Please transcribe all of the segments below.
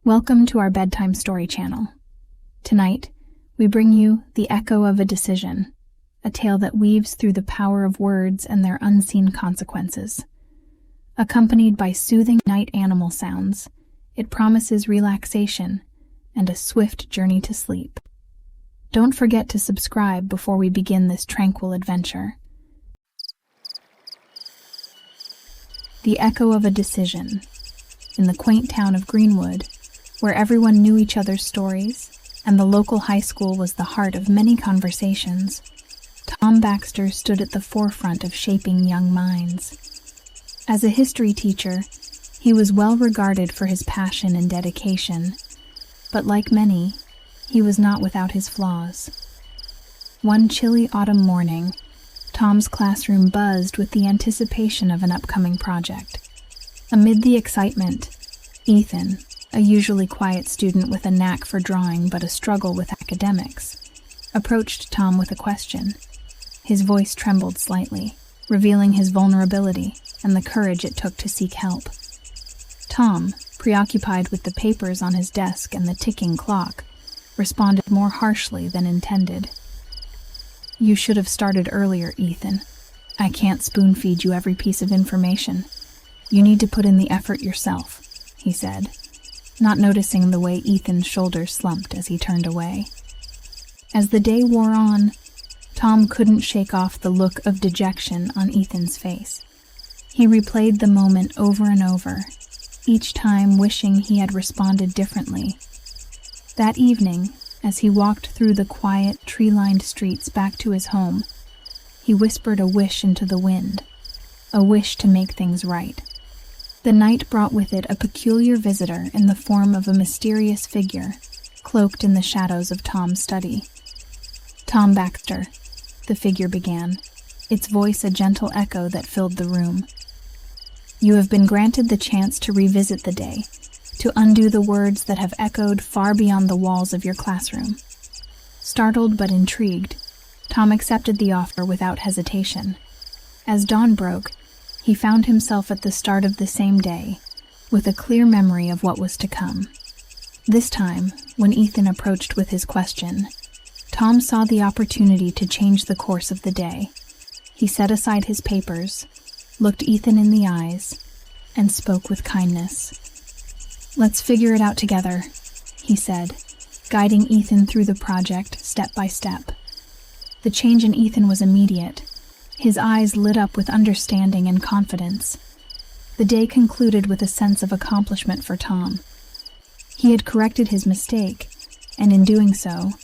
Welcome to our Bedtime Story channel. Tonight, we bring you The Echo of a Decision, a tale that weaves through the power of words and their unseen consequences. Accompanied by soothing night animal sounds, it promises relaxation and a swift journey to sleep. Don't forget to subscribe before we begin this tranquil adventure. The Echo of a Decision. In the quaint town of Greenwood, where everyone knew each other's stories, and the local high school was the heart of many conversations, Tom Baxter stood at the forefront of shaping young minds. As a history teacher, he was well regarded for his passion and dedication, but like many, he was not without his flaws. One chilly autumn morning, Tom's classroom buzzed with the anticipation of an upcoming project. Amid the excitement, Ethan, a usually quiet student with a knack for drawing but a struggle with academics, approached Tom with a question. His voice trembled slightly, revealing his vulnerability and the courage it took to seek help. Tom, preoccupied with the papers on his desk and the ticking clock, responded more harshly than intended. "You should have started earlier, Ethan. I can't spoon-feed you every piece of information. You need to put in the effort yourself," he said, not noticing the way Ethan's shoulders slumped as he turned away. As the day wore on, Tom couldn't shake off the look of dejection on Ethan's face. He replayed the moment over and over, each time wishing he had responded differently. That evening, as he walked through the quiet, tree-lined streets back to his home, he whispered a wish into the wind, a wish to make things right. The night brought with it a peculiar visitor in the form of a mysterious figure, cloaked in the shadows of Tom's study. "Tom Baxter," the figure began, its voice a gentle echo that filled the room. "You have been granted the chance to revisit the day, to undo the words that have echoed far beyond the walls of your classroom." Startled but intrigued, Tom accepted the offer without hesitation. As dawn broke, he found himself at the start of the same day, with a clear memory of what was to come. This time, when Ethan approached with his question, Tom saw the opportunity to change the course of the day. He set aside his papers, looked Ethan in the eyes, and spoke with kindness. "Let's figure it out together," he said, guiding Ethan through the project step by step. The change in Ethan was immediate. His eyes lit up with understanding and confidence. The day concluded with a sense of accomplishment for Tom. He had corrected his mistake, and in doing so,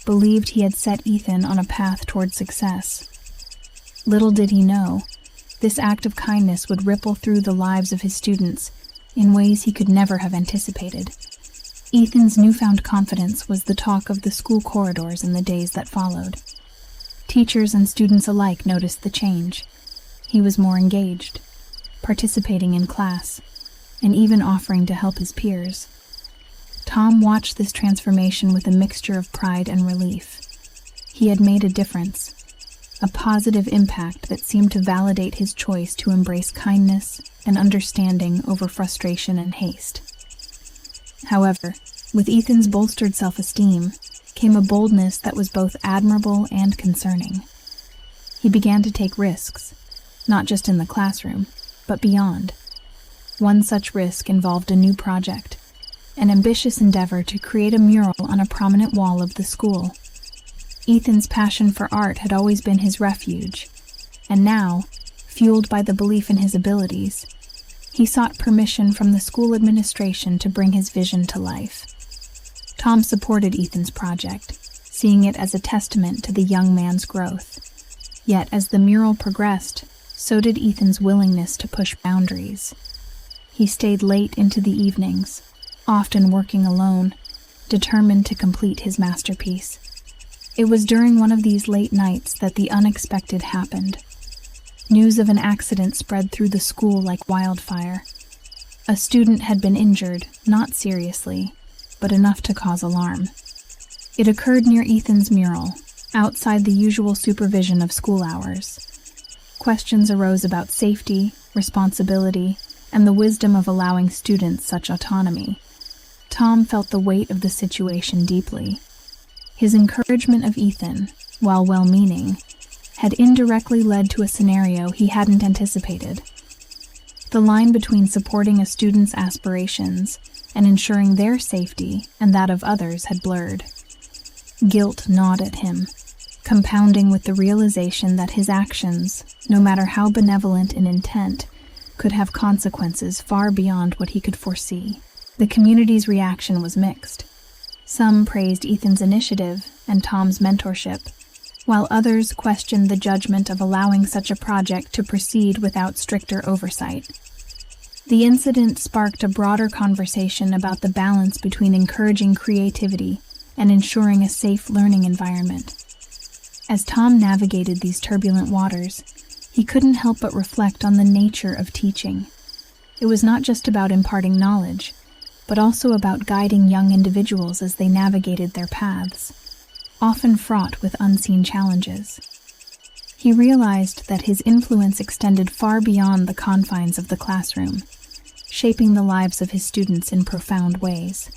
believed he had set Ethan on a path toward success. Little did he know, this act of kindness would ripple through the lives of his students in ways he could never have anticipated. Ethan's newfound confidence was the talk of the school corridors in the days that followed. Teachers and students alike noticed the change. He was more engaged, participating in class, and even offering to help his peers. Tom watched this transformation with a mixture of pride and relief. He had made a difference, a positive impact that seemed to validate his choice to embrace kindness and understanding over frustration and haste. However, with Ethan's bolstered self-esteem came a boldness that was both admirable and concerning. He began to take risks, not just in the classroom, but beyond. One such risk involved a new project, an ambitious endeavor to create a mural on a prominent wall of the school. Ethan's passion for art had always been his refuge, and now, fueled by the belief in his abilities, he sought permission from the school administration to bring his vision to life. Tom supported Ethan's project, seeing it as a testament to the young man's growth. Yet as the mural progressed, so did Ethan's willingness to push boundaries. He stayed late into the evenings, often working alone, determined to complete his masterpiece. It was during one of these late nights that the unexpected happened. News of an accident spread through the school like wildfire. A student had been injured, not seriously, but enough to cause alarm. It occurred near Ethan's mural, outside the usual supervision of school hours. Questions arose about safety, responsibility, and the wisdom of allowing students such autonomy. Tom felt the weight of the situation deeply. His encouragement of Ethan, while well-meaning, had indirectly led to a scenario he hadn't anticipated. The line between supporting a student's aspirations and ensuring their safety and that of others had blurred. Guilt gnawed at him, compounding with the realization that his actions, no matter how benevolent in intent, could have consequences far beyond what he could foresee. The community's reaction was mixed. Some praised Ethan's initiative and Tom's mentorship, while others questioned the judgment of allowing such a project to proceed without stricter oversight. The incident sparked a broader conversation about the balance between encouraging creativity and ensuring a safe learning environment. As Tom navigated these turbulent waters, he couldn't help but reflect on the nature of teaching. It was not just about imparting knowledge, but also about guiding young individuals as they navigated their paths, often fraught with unseen challenges. He realized that his influence extended far beyond the confines of the classroom, shaping the lives of his students in profound ways.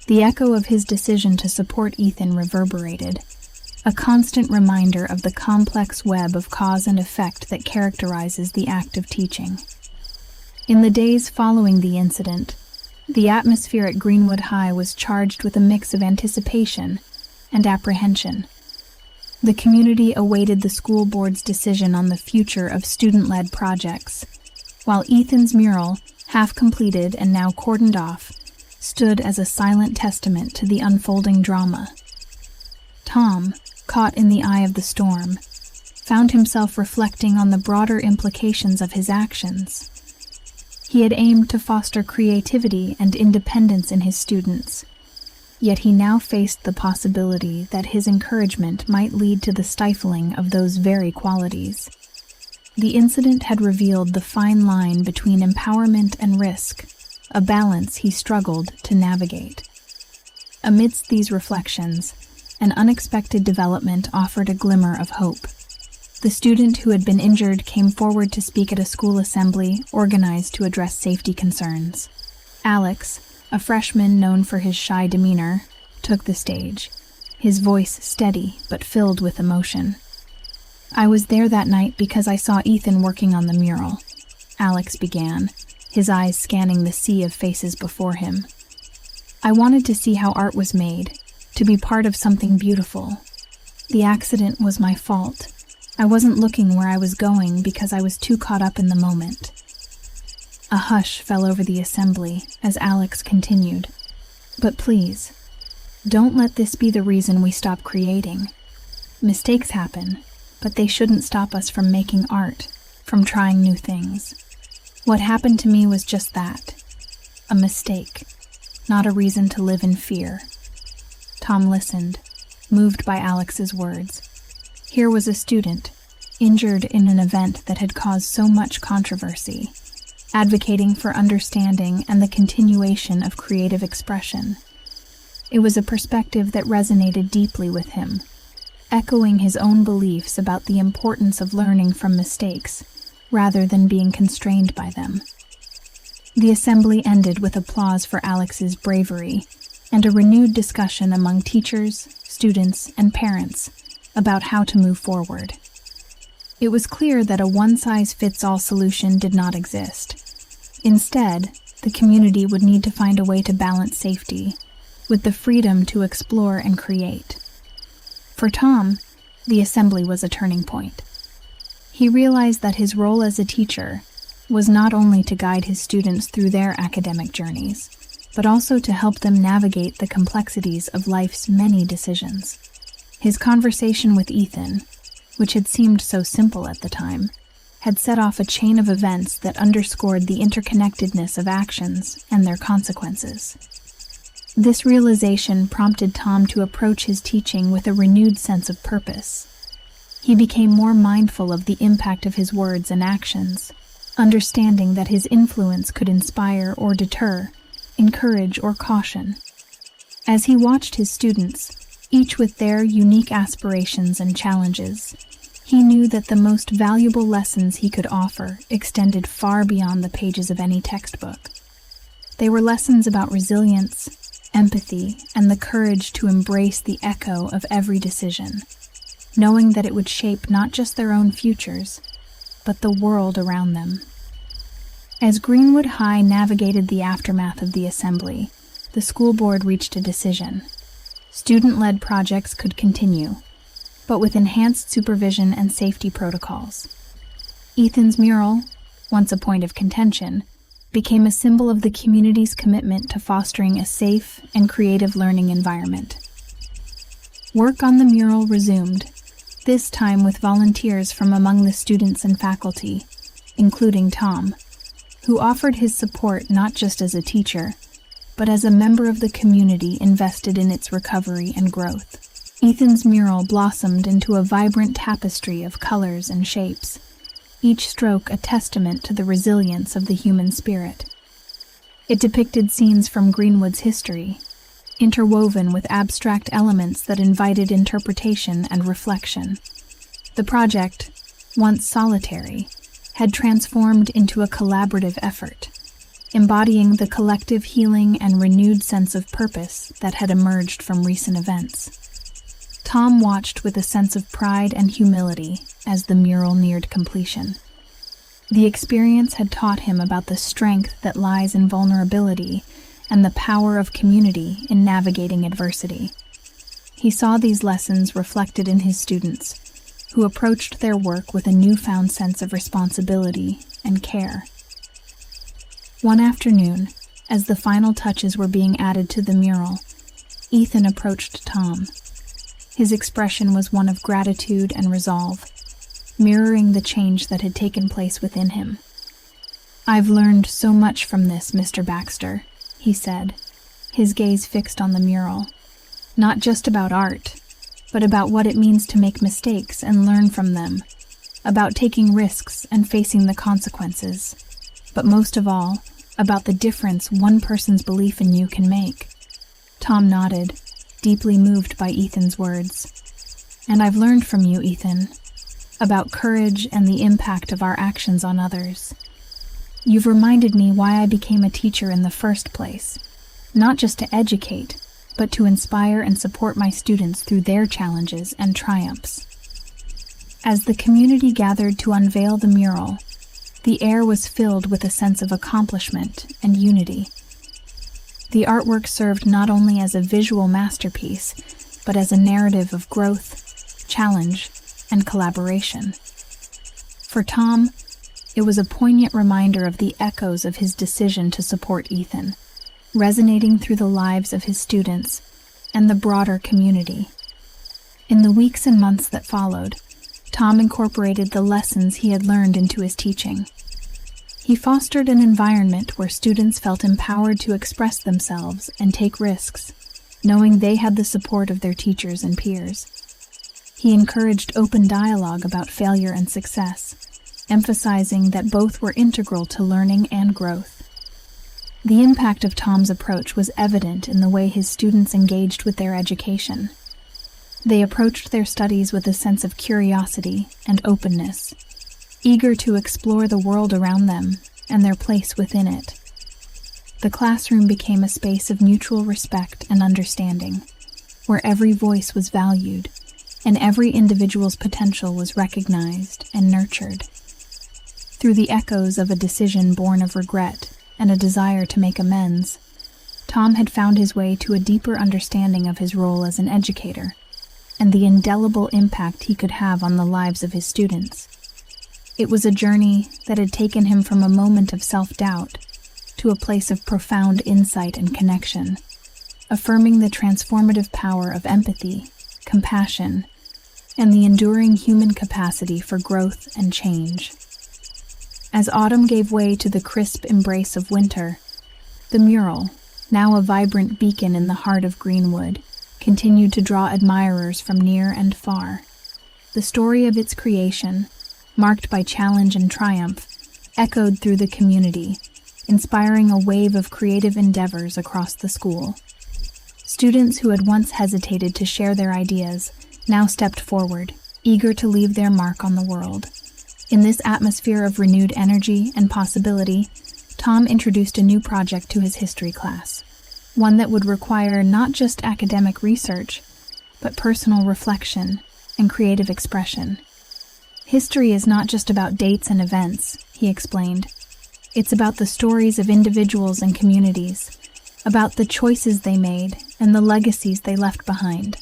The echo of his decision to support Ethan reverberated, a constant reminder of the complex web of cause and effect that characterizes the act of teaching. In the days following the incident, the atmosphere at Greenwood High was charged with a mix of anticipation and apprehension. The community awaited the school board's decision on the future of student-led projects, while Ethan's mural, half completed and now cordoned off, stood as a silent testament to the unfolding drama. Tom, caught in the eye of the storm, found himself reflecting on the broader implications of his actions. He had aimed to foster creativity and independence in his students, yet he now faced the possibility that his encouragement might lead to the stifling of those very qualities. The incident had revealed the fine line between empowerment and risk, a balance he struggled to navigate. Amidst these reflections, an unexpected development offered a glimmer of hope. The student who had been injured came forward to speak at a school assembly organized to address safety concerns. Alex, a freshman known for his shy demeanor, took the stage, his voice steady but filled with emotion. "I was there that night because I saw Ethan working on the mural," Alex began, his eyes scanning the sea of faces before him. "I wanted to see how art was made, to be part of something beautiful. The accident was my fault. I wasn't looking where I was going because I was too caught up in the moment." A hush fell over the assembly as Alex continued. "But please, don't let this be the reason we stop creating. Mistakes happen, but they shouldn't stop us from making art, from trying new things. What happened to me was just that, a mistake, not a reason to live in fear." Tom listened, moved by Alex's words. Here was a student, injured in an event that had caused so much controversy, advocating for understanding and the continuation of creative expression. It was a perspective that resonated deeply with him, echoing his own beliefs about the importance of learning from mistakes, rather than being constrained by them. The assembly ended with applause for Alex's bravery and a renewed discussion among teachers, students, and parents about how to move forward. It was clear that a one-size-fits-all solution did not exist. Instead, the community would need to find a way to balance safety with the freedom to explore and create. For Tom, the assembly was a turning point. He realized that his role as a teacher was not only to guide his students through their academic journeys, but also to help them navigate the complexities of life's many decisions. His conversation with Ethan, which had seemed so simple at the time, had set off a chain of events that underscored the interconnectedness of actions and their consequences. This realization prompted Tom to approach his teaching with a renewed sense of purpose. He became more mindful of the impact of his words and actions, understanding that his influence could inspire or deter, encourage or caution. As he watched his students, each with their unique aspirations and challenges, he knew that the most valuable lessons he could offer extended far beyond the pages of any textbook. They were lessons about resilience, empathy, and the courage to embrace the echo of every decision, knowing that it would shape not just their own futures, but the world around them. As Greenwood High navigated the aftermath of the assembly, the school board reached a decision. Student-led projects could continue, but with enhanced supervision and safety protocols. Ethan's mural, once a point of contention, became a symbol of the community's commitment to fostering a safe and creative learning environment. Work on the mural resumed, this time with volunteers from among the students and faculty, including Tom, who offered his support not just as a teacher, but as a member of the community invested in its recovery and growth. Ethan's mural blossomed into a vibrant tapestry of colors and shapes, each stroke a testament to the resilience of the human spirit. It depicted scenes from Greenwood's history, interwoven with abstract elements that invited interpretation and reflection. The project, once solitary, had transformed into a collaborative effort, embodying the collective healing and renewed sense of purpose that had emerged from recent events. Tom watched with a sense of pride and humility as the mural neared completion. The experience had taught him about the strength that lies in vulnerability and the power of community in navigating adversity. He saw these lessons reflected in his students, who approached their work with a newfound sense of responsibility and care. One afternoon, as the final touches were being added to the mural, Ethan approached Tom. His expression was one of gratitude and resolve, mirroring the change that had taken place within him. "I've learned so much from this, Mr. Baxter," he said, his gaze fixed on the mural. "Not just about art, but about what it means to make mistakes and learn from them, about taking risks and facing the consequences, but most of all, about the difference one person's belief in you can make." Tom nodded, deeply moved by Ethan's words. "And I've learned from you, Ethan, about courage and the impact of our actions on others. You've reminded me why I became a teacher in the first place, not just to educate, but to inspire and support my students through their challenges and triumphs." As the community gathered to unveil the mural, the air was filled with a sense of accomplishment and unity. The artwork served not only as a visual masterpiece, but as a narrative of growth, challenge, and collaboration. For Tom, it was a poignant reminder of the echoes of his decision to support Ethan, resonating through the lives of his students and the broader community. In the weeks and months that followed, Tom incorporated the lessons he had learned into his teaching. He fostered an environment where students felt empowered to express themselves and take risks, knowing they had the support of their teachers and peers. He encouraged open dialogue about failure and success, emphasizing that both were integral to learning and growth. The impact of Tom's approach was evident in the way his students engaged with their education. They approached their studies with a sense of curiosity and openness, eager to explore the world around them and their place within it. The classroom became a space of mutual respect and understanding, where every voice was valued and every individual's potential was recognized and nurtured. Through the echoes of a decision born of regret and a desire to make amends, Tom had found his way to a deeper understanding of his role as an educator and the indelible impact he could have on the lives of his students. It was a journey that had taken him from a moment of self-doubt to a place of profound insight and connection, affirming the transformative power of empathy, compassion, and the enduring human capacity for growth and change. As autumn gave way to the crisp embrace of winter, the mural, now a vibrant beacon in the heart of Greenwood, continued to draw admirers from near and far. The story of its creation, marked by challenge and triumph, echoed through the community, inspiring a wave of creative endeavors across the school. Students who had once hesitated to share their ideas now stepped forward, eager to leave their mark on the world. In this atmosphere of renewed energy and possibility, Tom introduced a new project to his history class, one that would require not just academic research, but personal reflection and creative expression. History is not just about dates and events, he explained. It's about the stories of individuals and communities, about the choices they made and the legacies they left behind.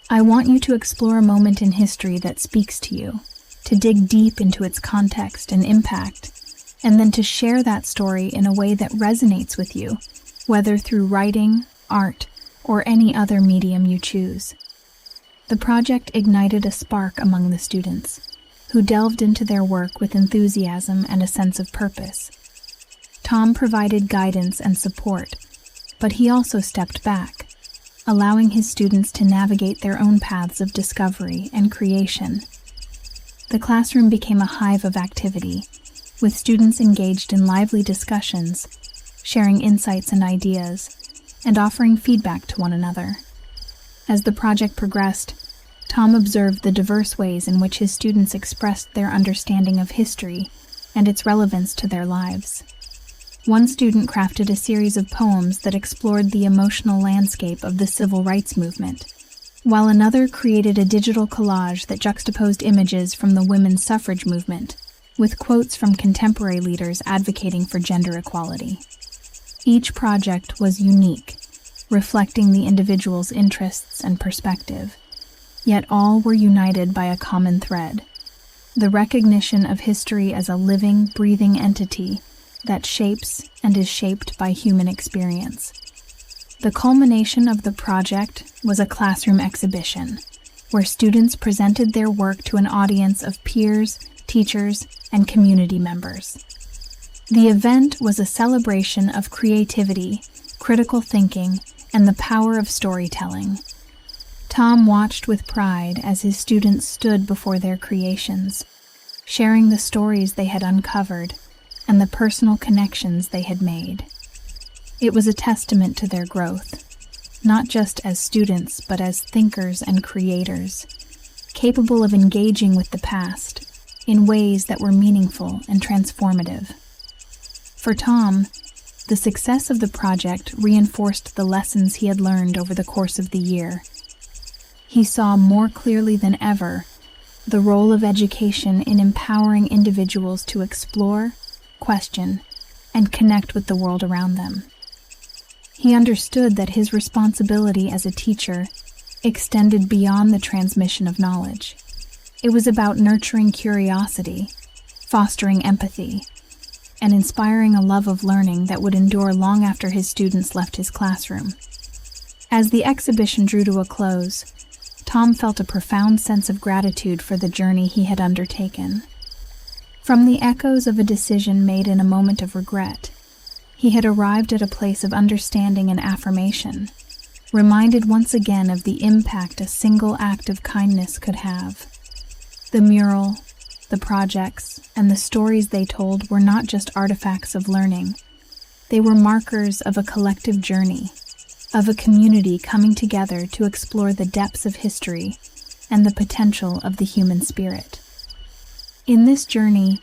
I want you to explore a moment in history that speaks to you, to dig deep into its context and impact, and then to share that story in a way that resonates with you, whether through writing, art, or any other medium you choose. The project ignited a spark among the students, who delved into their work with enthusiasm and a sense of purpose. Tom provided guidance and support, but he also stepped back, allowing his students to navigate their own paths of discovery and creation. The classroom became a hive of activity, with students engaged in lively discussions, sharing insights and ideas, and offering feedback to one another. As the project progressed, Tom observed the diverse ways in which his students expressed their understanding of history and its relevance to their lives. One student crafted a series of poems that explored the emotional landscape of the civil rights movement, while another created a digital collage that juxtaposed images from the women's suffrage movement, with quotes from contemporary leaders advocating for gender equality. Each project was unique, reflecting the individual's interests and perspective, yet all were united by a common thread: the recognition of history as a living, breathing entity that shapes and is shaped by human experience. The culmination of the project was a classroom exhibition, where students presented their work to an audience of peers, teachers, and community members. The event was a celebration of creativity, critical thinking, and the power of storytelling. Tom watched with pride as his students stood before their creations, sharing the stories they had uncovered and the personal connections they had made. It was a testament to their growth, not just as students, but as thinkers and creators, capable of engaging with the past in ways that were meaningful and transformative. For Tom, the success of the project reinforced the lessons he had learned over the course of the year. He saw more clearly than ever the role of education in empowering individuals to explore, question, and connect with the world around them. He understood that his responsibility as a teacher extended beyond the transmission of knowledge. It was about nurturing curiosity, fostering empathy, and inspiring a love of learning that would endure long after his students left his classroom. As the exhibition drew to a close, Tom felt a profound sense of gratitude for the journey he had undertaken. From the echoes of a decision made in a moment of regret, he had arrived at a place of understanding and affirmation, reminded once again of the impact a single act of kindness could have. The mural, the projects, and the stories they told were not just artifacts of learning. They were markers of a collective journey, of a community coming together to explore the depths of history and the potential of the human spirit. In this journey,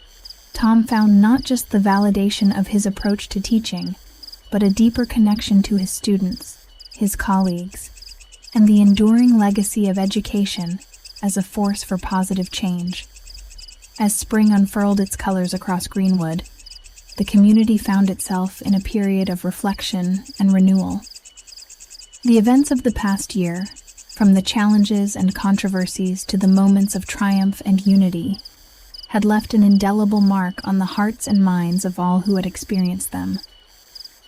Tom found not just the validation of his approach to teaching, but a deeper connection to his students, his colleagues, and the enduring legacy of education as a force for positive change. As spring unfurled its colors across Greenwood, the community found itself in a period of reflection and renewal. The events of the past year, from the challenges and controversies to the moments of triumph and unity, had left an indelible mark on the hearts and minds of all who had experienced them.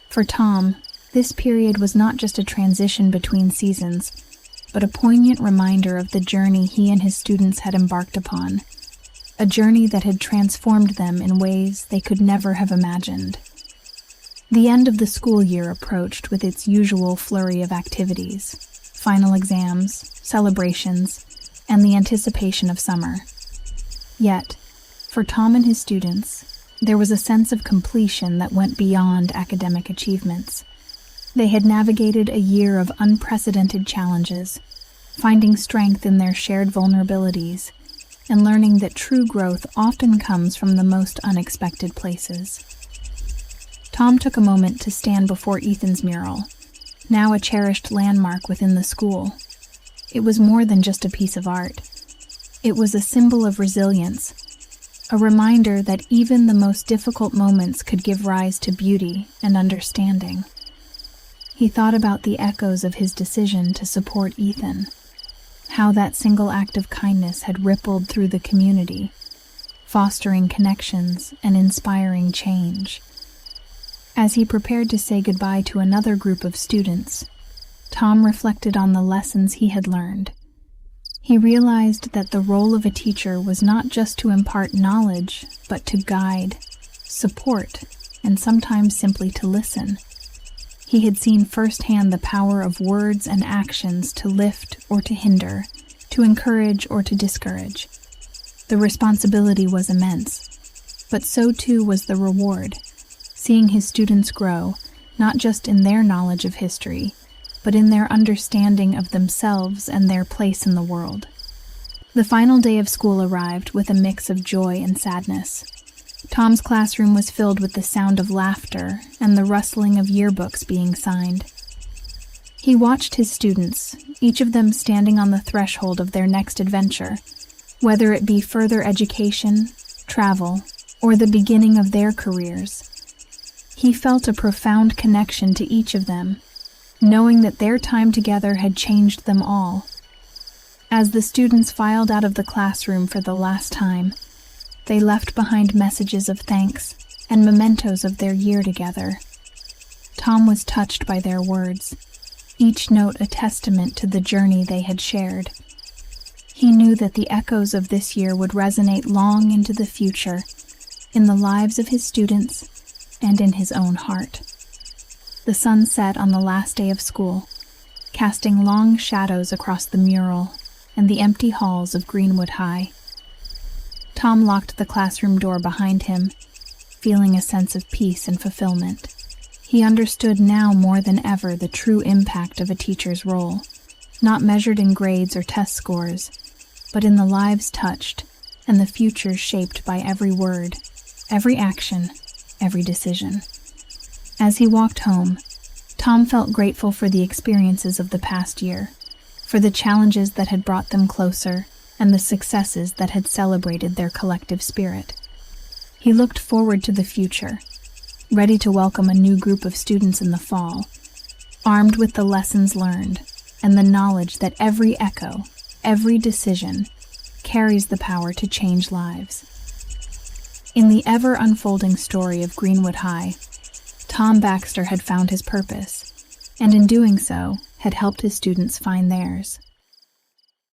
For Tom, this period was not just a transition between seasons, but a poignant reminder of the journey he and his students had embarked upon, a journey that had transformed them in ways they could never have imagined. The end of the school year approached with its usual flurry of activities, final exams, celebrations, and the anticipation of summer. Yet, for Tom and his students, there was a sense of completion that went beyond academic achievements. They had navigated a year of unprecedented challenges, finding strength in their shared vulnerabilities, and learning that true growth often comes from the most unexpected places. Tom took a moment to stand before Ethan's mural, now a cherished landmark within the school. It was more than just a piece of art. It was a symbol of resilience, a reminder that even the most difficult moments could give rise to beauty and understanding. He thought about the echoes of his decision to support Ethan, how that single act of kindness had rippled through the community, fostering connections and inspiring change. As he prepared to say goodbye to another group of students, Tom reflected on the lessons he had learned. He realized that the role of a teacher was not just to impart knowledge, but to guide, support, and sometimes simply to listen. He had seen firsthand the power of words and actions to lift or to hinder, to encourage or to discourage. The responsibility was immense, but so too was the reward, seeing his students grow, not just in their knowledge of history, but in their understanding of themselves and their place in the world. The final day of school arrived with a mix of joy and sadness. Tom's classroom was filled with the sound of laughter and the rustling of yearbooks being signed. He watched his students, each of them standing on the threshold of their next adventure, whether it be further education, travel, or the beginning of their careers. He felt a profound connection to each of them, knowing that their time together had changed them all. As the students filed out of the classroom for the last time, they left behind messages of thanks and mementos of their year together. Tom was touched by their words, each note a testament to the journey they had shared. He knew that the echoes of this year would resonate long into the future, in the lives of his students and in his own heart. The sun set on the last day of school, casting long shadows across the mural and the empty halls of Greenwood High. Tom locked the classroom door behind him, feeling a sense of peace and fulfillment. He understood now more than ever the true impact of a teacher's role, not measured in grades or test scores, but in the lives touched and the futures shaped by every word, every action, every decision. As he walked home, Tom felt grateful for the experiences of the past year, for the challenges that had brought them closer and the successes that had celebrated their collective spirit. He looked forward to the future, ready to welcome a new group of students in the fall, armed with the lessons learned and the knowledge that every echo, every decision, carries the power to change lives. In the ever-unfolding story of Greenwood High, Tom Baxter had found his purpose, and in doing so, had helped his students find theirs.